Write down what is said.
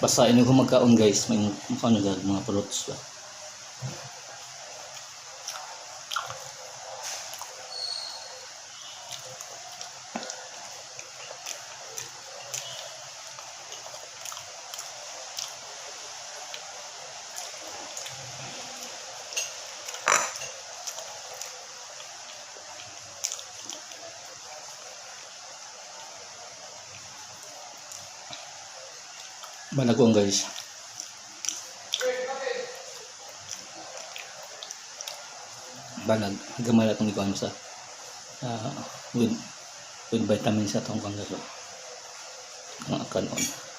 Basta ini ko magkaon guys, may ano mga fruits ba. Banagong guys. Banag gamay na itong ikuan sa with vitamins sa itong kanggaso ang kanon.